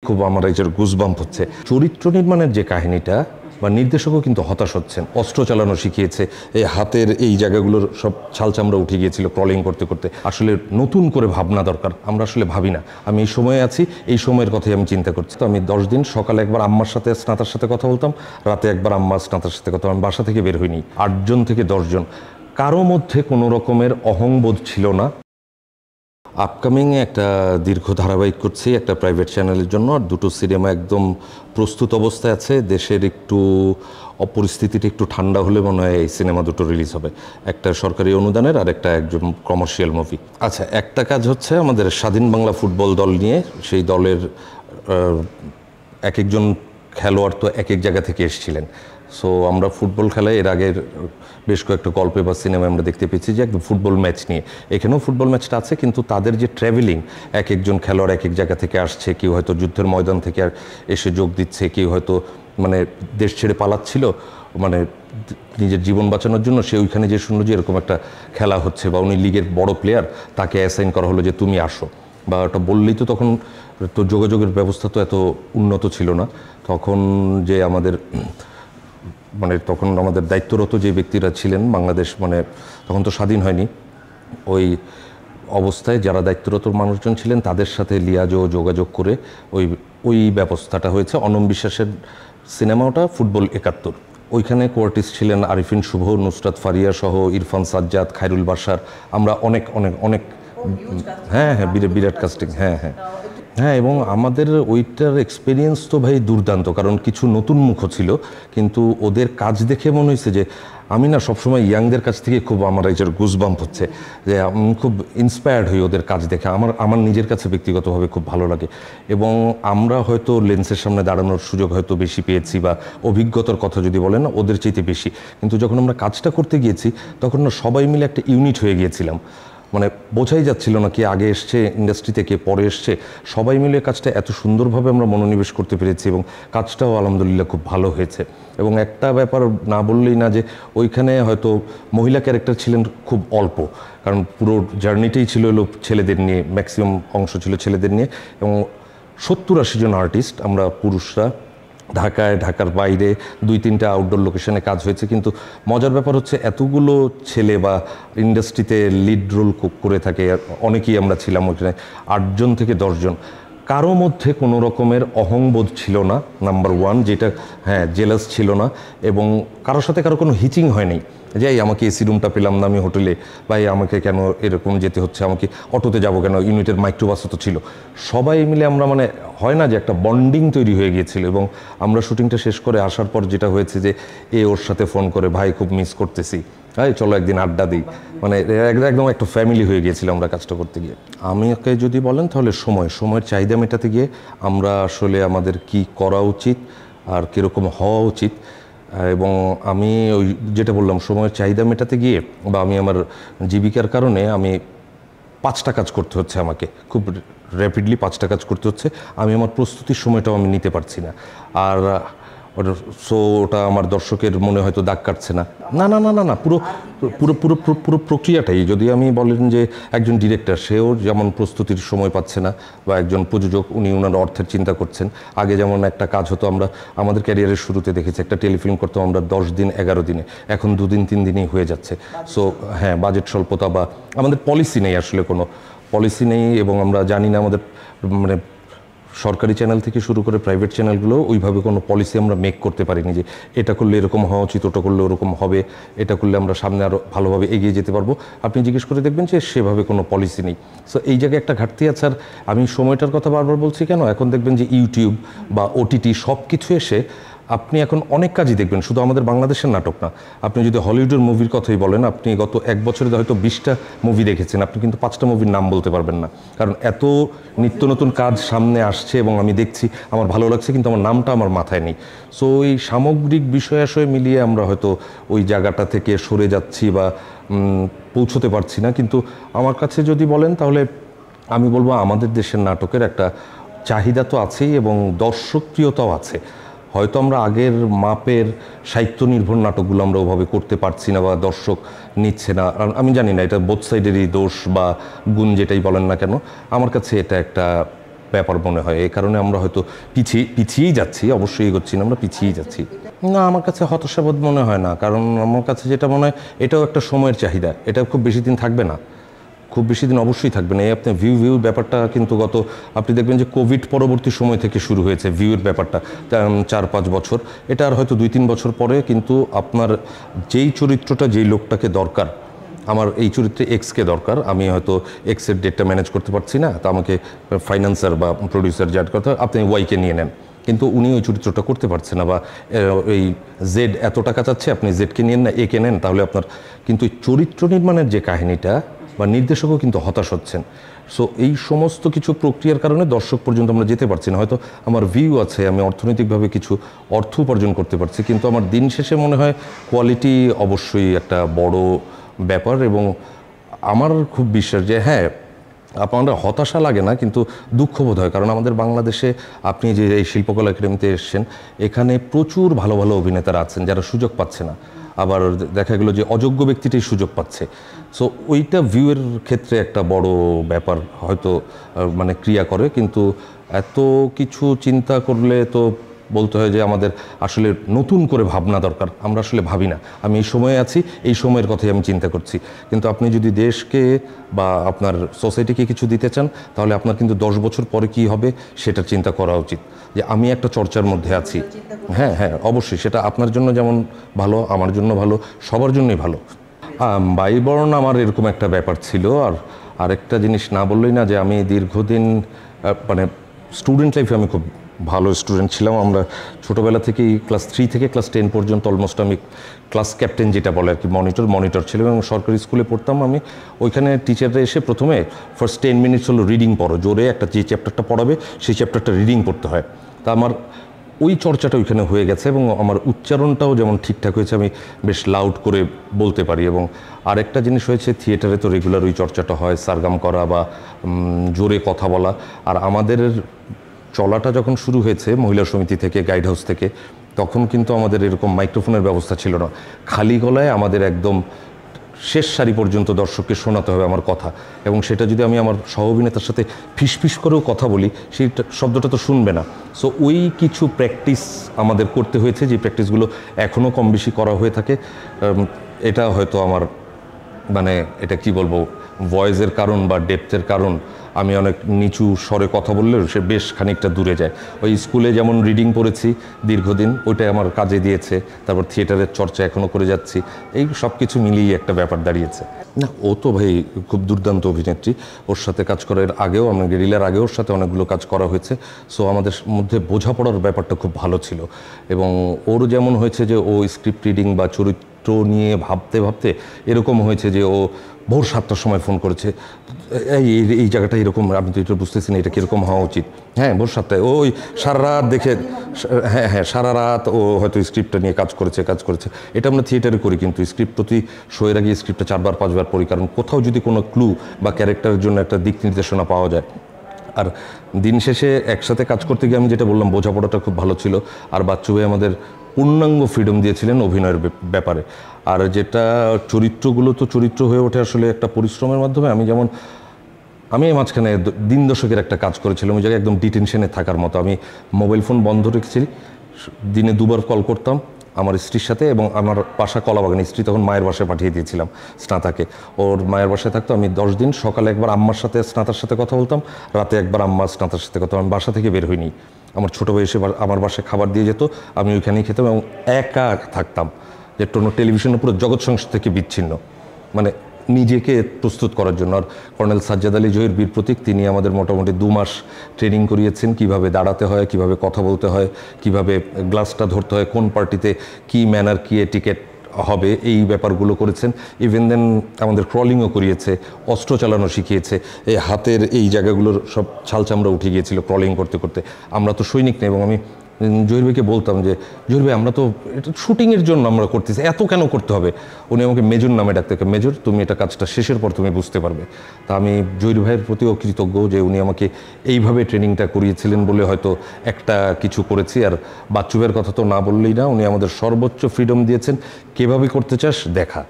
খুব আমার এই যে গুজবাম্প হচ্ছে চরিত্র নির্মাণের যে কাহিনীটা বা নির্দেশকও কিন্তু হতাশ হচ্ছেন। অস্ত্র চালানো শিখিয়েছে, এই হাতের এই জায়গাগুলোর সব ছালচামড়া উঠে গিয়েছিল ক্রলিং করতে করতে। আসলে নতুন করে ভাবনা দরকার, আমরা আসলে ভাবি না। আমি এই সময়ে আছি, এই সময়ের কথাই আমি চিন্তা করছি। তো আমি 10 দিন সকালে একবার আম্মার সাথে স্নাতার সাথে কথা বলতাম, রাতে একবার আম্মা স্নাতার সাথে কথা। আমি বাসা থেকে বের হইনি। 8 জন থেকে 10 জন, কারো মধ্যে কোনো রকমের অহংবোধ ছিল না। আপকামিং একটা দীর্ঘ ধারাবাহিক করছি একটা প্রাইভেট চ্যানেলের জন্য, আর দুটো সিনেমা একদম প্রস্তুত অবস্থায় আছে। দেশের একটু পরিস্থিতিটা একটু ঠান্ডা হলে মনে হয় এই সিনেমা দুটো রিলিজ হবে, একটা সরকারি অনুদানের আর একটা একজন কমার্শিয়াল মুভি। আচ্ছা, একটা কাজ হচ্ছে আমাদের স্বাধীন বাংলা ফুটবল দল নিয়ে, সেই দলের এক একজন খেলোয়াড় তো এক এক জায়গা থেকে এসেছিলেন। সো আমরা ফুটবল খেলায় এর আগের বেশ কয়েকটা গল্পে বা সিনেমায় আমরা দেখতে পেয়েছি যে একদম ফুটবল ম্যাচ নিয়ে, এখানেও ফুটবল ম্যাচটা আছে, কিন্তু তাদের যে ট্র্যাভেলিং, এক একজন খেলোয়াড় এক এক জায়গা থেকে আসছে, কেউ হয়তো যুদ্ধের ময়দান থেকে এসে যোগ দিচ্ছে, কেউ হয়তো মানে দেশ ছেড়ে পালাচ্ছিল, মানে নিজের জীবন বাঁচানোর জন্য, সে ওইখানে যে শুনলো যে এরকম একটা খেলা হচ্ছে বা উনি লিগের বড় প্লেয়ার, তাকে অ্যাসাইন করা হলো যে তুমি আসো। বা ওটা বললেই তো তখন তো যোগাযোগের ব্যবস্থা তো এত উন্নত ছিল না তখন, যে আমাদের মানে তখন আমাদের দায়িত্বরত যে ব্যক্তিরা ছিলেন বাংলাদেশ, মানে তখন তো স্বাধীন হয়নি, ওই অবস্থায় যারা দায়িত্বরত মানুষজন ছিলেন তাদের সাথে যোগাযোগ করে ওই ব্যবস্থাটা হয়েছে। অনম বিশ্বাসের সিনেমাটা ফুটবল 71, ওইখানে কোয়ার্টিস ছিলেন আরিফিন শুভ, নুসরাত ফারিয়া সহ ইরফান সাজ্জাদ, খায়রুল বাশার। আমরা অনেক অনেক অনেক হ্যাঁ হ্যাঁ বিরাট কাস্টিং, হ্যাঁ হ্যাঁ হ্যাঁ। এবং আমাদের ওইটার এক্সপিরিয়েন্স তো ভাই দুর্দান্ত, কারণ কিছু নতুন মুখও ছিল, কিন্তু ওদের কাজ দেখে মনে হয়েছে যে আমি না সবসময় ইয়াংদের কাছ থেকে খুব আমার এই যে গুজবাম্প হচ্ছে, যে আমি খুব ইন্সপায়ার্ড হই ওদের কাজ দেখে। আমার নিজের কাছে ব্যক্তিগতভাবে খুব ভালো লাগে। এবং আমরা হয়তো লেন্সের সামনে দাঁড়ানোর সুযোগ হয়তো বেশি পেয়েছি, বা অভিজ্ঞতার কথা যদি বলেন না, ওদের চাইতে বেশি। কিন্তু যখন আমরা কাজটা করতে গিয়েছি তখন না সবাই মিলে একটা ইউনিট হয়ে গিয়েছিলাম, মানে বোঝাই যাচ্ছিল না কে আগে এসছে ইন্ডাস্ট্রিতে, কে পরে এসছে। সবাই মিলে কাজটা এত সুন্দরভাবে আমরা মনোনিবেশ করতে পেরেছি, এবং কাজটাও আলহামদুলিল্লাহ খুব ভালো হয়েছে। এবং একটা ব্যাপার না বললেই না, যে ওইখানে হয়তো মহিলা ক্যারেক্টার ছিলেন খুব অল্প, কারণ পুরো জার্নিটাই ছিল হলো ছেলেদের নিয়ে, ম্যাক্সিমাম অংশ ছিল ছেলেদের নিয়ে। এবং 70-80 জন আর্টিস্ট আমরা পুরুষরা, ঢাকার বাইরে 2-3টা আউটডোর লোকেশনে কাজ হয়েছে। কিন্তু মজার ব্যাপার হচ্ছে এতগুলো ছেলে বা ইন্ডাস্ট্রিতে লিড রোল করে থাকে, অনেকেই আমরা ছিলাম ওখানে, 8 জন থেকে 10 জন। কারো মধ্যে কোনো রকমের অহংবোধ ছিল না, নাম্বার 1 যেটা, হ্যাঁ জেলাস ছিল না। এবং কারোর সাথে কারো কোনো হিচিং হয়নি, যে আমাকে এসি রুমটা পেলাম না আমি হোটেলে, ভাই আমাকে কেন এরকম যেতে হচ্ছে, আমাকে অটোতে যাব কেন, ইউনিটের মাইক্রোবাসও তো ছিল। সবাই মিলে আমরা, মানে হয় না যে একটা বন্ডিং তৈরি হয়ে গিয়েছিল। এবং আমরা শুটিংটা শেষ করে আসার পর যেটা হয়েছে যে ওর সাথে ফোন করে, ভাই খুব মিস করতেছি, ভাই চলো একদিন আড্ডা দিই, মানে একদম একটা ফ্যামিলি হয়ে গিয়েছিল আমরা কাজটা করতে গিয়ে। আমাকে যদি বলেন তাহলে সময়ের চাহিদা মেটাতে গিয়ে আমরা আসলে আমাদের কি করা উচিত আর কীরকম হওয়া উচিত, এবং আমি ওই যেটা বললাম সময়ের চাহিদা মেটাতে গিয়ে, বা আমি আমার জীবিকার কারণে আমি 5টা কাজ করতে হচ্ছে, আমাকে খুব র্যাপিডলি 5টা কাজ করতে হচ্ছে। আমি আমার প্রস্তুতির সময়টাও আমি নিতে পারছি না। আর ওটা আমার দর্শকের মনে হয়তো দাগ কাটছে না, না না না না না পুরো পুরো পুরো পুরো প্রক্রিয়াটাই, যদি আমি বলেন যে একজন ডিরেক্টর সেও যেমন প্রস্তুতির সময় পাচ্ছে না, বা একজন প্রযোজক উনি ওনার অর্থের চিন্তা করছেন। আগে যেমন একটা কাজ হতো, আমরা আমাদের ক্যারিয়ারের শুরুতে দেখেছি একটা টেলিফিল্ম করতাম আমরা 10 দিন 11 দিনে, এখন 2 দিন 3 দিনই হয়ে যাচ্ছে। সো হ্যাঁ, বাজেট স্বল্পতা, বা আমাদের পলিসি নেই, আসলে কোনো পলিসি নেই। এবং আমরা জানি না আমাদের, মানে সরকারি চ্যানেল থেকে শুরু করে প্রাইভেট চ্যানেলগুলো ওইভাবে কোনো পলিসি আমরা মেক করতে পারিনি, যে এটা করলে এরকম হওয়া উচিত, ওটা করলে ওরকম হবে, এটা করলে আমরা সামনে আরও ভালোভাবে এগিয়ে যেতে পারবো। আপনি জিজ্ঞেস করে দেখবেন যে সেভাবে কোনো পলিসি নেই। সো এই জায়গায় একটা ঘাটতি আছে। আর আমি সময়টার কথা বারবার বলছি কেন, এখন দেখবেন যে ইউটিউব বা ওটিটি সব কিছু এসে আপনি এখন অনেক কাজই দেখবেন, শুধু আমাদের বাংলাদেশের নাটক না। আপনি যদি হলিউডের মুভির কথাই বলেন, আপনি গত 1 বছরে হয়তো 20টা মুভি দেখেছেন, আপনি কিন্তু 5টা মুভির নাম বলতে পারবেন না, কারণ এত নিত্য নতুন কাজ সামনে আসছে এবং আমি দেখছি, আমার ভালো লাগছে, কিন্তু আমার নামটা আমার মাথায় নেই। সো এই সামগ্রিক বিষয়াশয় মিলিয়ে আমরা হয়তো ওই জায়গাটা থেকে সরে যাচ্ছি বা পৌঁছতে পারছি না। কিন্তু আমার কাছে যদি বলেন তাহলে আমি বলবো আমাদের দেশের নাটকের একটা চাহিদা তো আছেই, এবং দর্শকপ্রিয়তাও আছে। হয়তো আমরা আগের মাপের সাহিত্য নির্ভর নাটকগুলো আমরা ওভাবে করতে পারছি না, বা দর্শক নিচ্ছে না। আমি জানি না এটা বোথ সাইডেরই দোষ বা গুণ, যেটাই বলেন না কেন, আমার কাছে এটা একটা ব্যাপার মনে হয়। এই কারণে আমরা হয়তো পিছিয়েই যাচ্ছি, অবশ্যই এগোচ্ছি না, আমরা পিছিয়েই যাচ্ছি। না, আমার কাছে হতাশাবোধ মনে হয় না, কারণ আমার কাছে যেটা মনে হয় এটাও একটা সময়ের চাহিদা, এটা খুব বেশি দিন থাকবে না, খুব বেশি দিন অবশ্যই থাকবে না। এই আপনি ভিউ ব্যাপারটা কিন্তু আপনি দেখবেন যে কোভিড পরবর্তী সময় থেকে শুরু হয়েছে ভিউয়ের ব্যাপারটা, 4-5 বছর। এটা আর হয়তো 2-3 বছর পরে কিন্তু আপনার যেই চরিত্রটা, যেই লোকটাকে দরকার, আমার এই চরিত্রে এক্সকে দরকার, আমি হয়তো এক্সের ডেটটা ম্যানেজ করতে পারছি না, তো আমাকে ফাইন্যান্সার বা প্রডিউসার যার কথা, আপনি ওয়াইকে নিয়ে নেন, কিন্তু উনি ওই চরিত্রটা করতে পারছে না, বা এই জেড এত টাকা চাচ্ছে, আপনি জেডকে নিয়েন না, একে নেন, তাহলে আপনার কিন্তু চরিত্র নির্মাণের যে কাহিনীটা, বা নির্দেশকও কিন্তু হতাশ হচ্ছেন। সো এই সমস্ত কিছু প্রক্রিয়ার কারণে দর্শক পর্যন্ত আমরা যেতে পারছি না। হয়তো আমার ভিউ আছে, আমি অর্থনৈতিকভাবে কিছু অর্থ উপার্জন করতে পারছি, কিন্তু আমার দিন শেষে মনে হয় কোয়ালিটি অবশ্যই একটা বড় ব্যাপার। এবং আমার খুব বিশ্বাস যে হ্যাঁ, আপনাদের হতাশা লাগে না, কিন্তু দুঃখবোধ হয়, কারণ আমাদের বাংলাদেশে আপনি যে এই শিল্পকলা একাডেমিতে এসেছেন, এখানে প্রচুর ভালো ভালো অভিনেতারা আছেন যারা সুযোগ পাচ্ছে না, আবার দেখা গেলো যে অযোগ্য ব্যক্তিটাই সুযোগ পাচ্ছে। সো ওইটা ভিউয়ের ক্ষেত্রে একটা বড় ব্যাপার হয়তো মানে ক্রিয়া করে, কিন্তু এত কিছু চিন্তা করলে তো বলতে হয় যে আমাদের আসলে নতুন করে ভাবনা দরকার। আমরা আসলে ভাবি না, আমি এই সময়ে আছি, এই সময়ের কথাই আমি চিন্তা করছি, কিন্তু আপনি যদি দেশকে বা আপনার সোসাইটিকে কিছু দিতে চান, তাহলে আপনার কিন্তু 10 বছর পরে কি হবে সেটার চিন্তা করা উচিত, যে আমি একটা চর্চার মধ্যে আছি। হ্যাঁ হ্যাঁ, অবশ্যই সেটা আপনার জন্য যেমন ভালো, আমার জন্য ভালো, সবার জন্যই ভালো। বায়ুবরণ আমার এরকম একটা ব্যাপার ছিল। আর আরেকটা জিনিস না বললেই না, যে আমি দীর্ঘদিন মানে স্টুডেন্ট লাইফে আমি খুব ভালো স্টুডেন্ট ছিলাম। আমরা ছোটোবেলা থেকেই ক্লাস 3 থেকে ক্লাস 10 পর্যন্ত অলমোস্ট আমি ক্লাস ক্যাপ্টেন যেটা বলে আর কি, মনিটর ছিলাম, এবং সরকারি স্কুলে পড়তাম আমি। ওইখানে টিচাররা এসে প্রথমে ফার্স্ট 10 মিনিটস হলো রিডিং পড়ো, জোরে একটা যে চ্যাপ্টারটা পড়াবে সেই চ্যাপ্টারটা রিডিং পড়তে হয়। তা আমার ওই চর্চাটা ওইখানে হয়ে গেছে, এবং আমার উচ্চারণটাও যেমন ঠিকঠাক হয়েছে, আমি বেশ লাউড করে বলতে পারি। এবং আরেকটা জিনিস হয়েছে, থিয়েটারে তো রেগুলার ওই চর্চাটা হয়, সারগাম করা বা জোরে কথা বলা। আর আমাদের চলাটা যখন শুরু হয়েছে মহিলা সমিতি থেকে, গাইড হাউস থেকে, তখন কিন্তু আমাদের এরকম মাইক্রোফোনের ব্যবস্থা ছিল না। খালি গলায় আমাদের একদম শেষ সারি পর্যন্ত দর্শককে শোনাতে হবে আমার কথা, এবং সেটা যদি আমি আমার সহ অভিনেতার সাথে ফিসফিস করেও কথা বলি, সেই শব্দটা তো শুনবে না। সো ওই কিছু প্র্যাকটিস আমাদের করতে হয়েছে, যে প্র্যাকটিসগুলো এখনও কম বেশি করা হয়ে থাকে। এটা হয়তো আমার মানে এটা কি বলবো, ভয়েসের কারণ বা ডেপথের কারণ, আমি অনেক নিচু স্বরে কথা বললেও সে বেশ খানিকটা দূরে যায়। ওই স্কুলে যেমন রিডিং পড়েছি দীর্ঘদিন, ওইটাই আমার কাজে দিয়েছে। তারপর থিয়েটারের চর্চা এখনও করে যাচ্ছি, এই সব কিছু মিলিয়ে একটা ব্যাপার দাঁড়িয়েছে। না, ও তো ভাই খুব দুর্দান্ত অভিনেত্রী, ওর সাথে কাজ করার আগেও, আমার গেরিলার আগেও ওর সাথে অনেকগুলো কাজ করা হয়েছে। সো আমাদের মধ্যে বোঝাপড়ার ব্যাপারটা খুব ভালো ছিল। এবং ওর যেমন হয়েছে যে ও স্ক্রিপ্ট রিডিং বা চরিত্র নিয়ে ভাবতে ভাবতে এরকম হয়েছে যে ও ভোর 7টার সময় ফোন করেছে, এই জায়গাটা এরকম, আমি তো এটা বুঝতেছি না, এটা কীরকম হওয়া উচিত। হ্যাঁ, ভোর 7টায় ওই সারা রাত দেখে, হ্যাঁ সারা রাত ও হয়তো স্ক্রিপ্টটা নিয়ে কাজ করেছে। এটা আমরা থিয়েটারে করি, কিন্তু স্ক্রিপ্ট প্রতি শোয়ের আগে স্ক্রিপ্টটা 4-5 বার পড়ি, কারণ কোথাও যদি কোনো ক্লু বা ক্যারেক্টারের জন্য একটা দিক নির্দেশনা পাওয়া যায়। আর দিন শেষে একসাথে কাজ করতে গিয়ে আমি যেটা বললাম, বোঝাপড়াটা খুব ভালো ছিল। আর বাচ্চু ভাই আমাদের পূর্ণাঙ্গ ফ্রিডম দিয়েছিলেন অভিনয়ের ব্যাপারে। আর যেটা চরিত্রগুলো তো চরিত্র হয়ে ওঠে আসলে একটা পরিশ্রমের মাধ্যমে। আমি মাঝখানে দিন দশকের একটা কাজ করেছিলাম, ওই জায়গায় একদম ডিটেনশনে থাকার মতো। আমি মোবাইল ফোন বন্ধ রেখেছি, দিনে 2বার কল করতাম আমার স্ত্রীর সাথে, এবং আমার বাসা কলাবাগান, স্ত্রী তখন মায়ের বাসায় পাঠিয়ে দিয়েছিলাম স্নাতাকে, ওর মায়ের বাসায় থাকতো। আমি 10 দিন সকালে একবার আম্মার সাথে স্নাতার সাথে কথা বলতাম, রাতে একবার আম্মা স্নাতার সাথে কথা। আমি বাসা থেকে বের হইনি, আমার ছোটো ভাই এসে আমার বাসায় খাবার দিয়ে যেত, আমি ওইখানেই খেতাম, এবং একা থাকতাম, যে কোনো টেলিভিশনের পুরো জগৎ সংসার থেকে বিচ্ছিন্ন, মানে নিজেকে প্রস্তুত করার জন্য। আর কর্নেল সাজ্জাদ আলী জহির বীর প্রতীক, তিনি আমাদের মোটামুটি 2 মাস ট্রেনিং করিয়েছেন, কিভাবে দাঁড়াতে হয়, কিভাবে কথা বলতে হয়, কিভাবে গ্লাসটা ধরতে হয়, কোন পার্টিতে কি ম্যানার, কি এটিকেট হবে, এই ব্যাপারগুলো করেছেন। ইভেন দেন আমাদের ক্রলিংও করিয়েছে, অস্ত্র চালানো শিখিয়েছে। এই হাতের এই জায়গাগুলোর সব ছাল চামড়া উঠে গিয়েছিল ক্রলিং করতে করতে। আমরা তো সৈনিক নেই, এবং আমি জহির ভাইকে বলতাম যে, জহির ভাই আমরা তো এটা শুটিংয়ের জন্য আমরা করতেছি, এত কেন করতে হবে? উনি আমাকে মেজর নামে ডাকতে, মেজর তুমি এটা কাজটা শেষের পর তুমি বুঝতে পারবে। তা আমি জহির ভাইয়ের প্রতিও কৃতজ্ঞ যে উনি আমাকে এইভাবে ট্রেনিংটা করিয়েছিলেন বলে হয়তো একটা কিছু করেছি। আর বাচ্চু ভাইয়ের কথা তো না বললেই না, উনি আমাদের সর্বোচ্চ ফ্রিডম দিয়েছেন, কীভাবে করতে চাস দেখা।